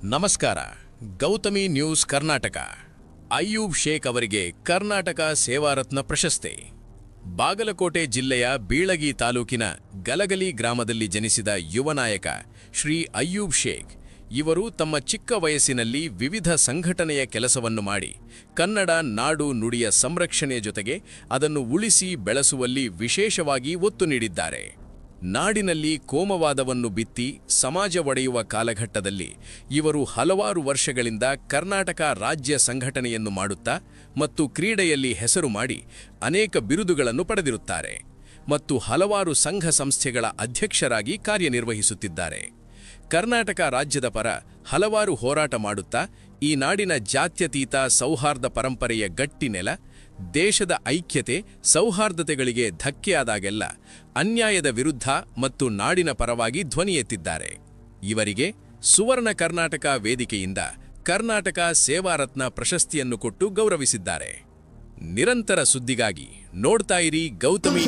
ನಮಸ್ಕಾರ. ಗೌತಮಿ ನ್ಯೂಸ್ ಕರ್ನಾಟಕ. ಅಯ್ಯೂಬ್ ಶೇಖ್ ಅವರಿಗೆ ಕರ್ನಾಟಕ ಸೇವಾರತ್ನ ಪ್ರಶಸ್ತಿ. ಬಾಗಲಕೋಟೆ ಜಿಲ್ಲೆಯ ಬೀಳಗಿ ತಾಲೂಕಿನ ಗಲಗಲಿ ಗ್ರಾಮದಲ್ಲಿ ಜನಿಸಿದ ಯುವ ನಾಯಕ ಶ್ರೀ ಅಯ್ಯೂಬ್ ಶೇಖ್ ಇವರು ತಮ್ಮ ಚಿಕ್ಕ ವಯಸ್ಸಿನಲ್ಲಿ ವಿವಿಧ ಸಂಘಟನೆಯ ಕೆಲಸವನ್ನು ಮಾಡಿ ಕನ್ನಡ ನಾಡು ನುಡಿಯ ಸಂರಕ್ಷಣೆಯ ಜೊತೆಗೆ ಅದನ್ನು ಉಳಿಸಿ ಬೆಳೆಸುವಲ್ಲಿ ವಿಶೇಷವಾಗಿ ಒತ್ತು ನೀಡಿದ್ದಾರೆ. ನಾಡಿನಲ್ಲಿ ಕೋಮವಾದವನ್ನು ಬಿತ್ತಿ ಸಮಾಜ ಒಡೆಯುವ ಕಾಲಘಟ್ಟದಲ್ಲಿ ಇವರು ಹಲವಾರು ವರ್ಷಗಳಿಂದ ಕರ್ನಾಟಕ ರಾಜ್ಯ ಸಂಘಟನೆಯನ್ನು ಮಾಡುತ್ತಾ ಮತ್ತು ಕ್ರೀಡೆಯಲ್ಲಿ ಹೆಸರು ಮಾಡಿ ಅನೇಕ ಬಿರುದುಗಳನ್ನು ಪಡೆದಿರುತ್ತಾರೆ ಮತ್ತು ಹಲವಾರು ಸಂಘ ಸಂಸ್ಥೆಗಳ ಅಧ್ಯಕ್ಷರಾಗಿ ಕಾರ್ಯನಿರ್ವಹಿಸುತ್ತಿದ್ದಾರೆ. ಕರ್ನಾಟಕ ರಾಜ್ಯದ ಪರ ಹಲವಾರು ಹೋರಾಟ ಮಾಡುತ್ತಾ ಈ ನಾಡಿನ ಜಾತ್ಯತೀತ ಸೌಹಾರ್ದ ಪರಂಪರೆಯ ಗಟ್ಟಿನೆಲ, ದೇಶದ ಐಕ್ಯತೆ ಸೌಹಾರ್ದತೆಗಳಿಗೆ ಧಕ್ಕೆಯಾದಾಗೆಲ್ಲ ಅನ್ಯಾಯದ ವಿರುದ್ಧ ಮತ್ತು ನಾಡಿನ ಪರವಾಗಿ ಧ್ವನಿ ಎತ್ತಿದ್ದಾರೆ. ಇವರಿಗೆ ಸುವರ್ಣ ಕರ್ನಾಟಕ ವೇದಿಕೆಯಿಂದ ಕರ್ನಾಟಕ ಸೇವಾರತ್ನ ಪ್ರಶಸ್ತಿಯನ್ನು ಕೊಟ್ಟು ಗೌರವಿಸಿದ್ದಾರೆ. ನಿರಂತರ ಸುದ್ದಿಗಾಗಿ ನೋಡ್ತಾ ಇರಿ ಗೌತಮಿ.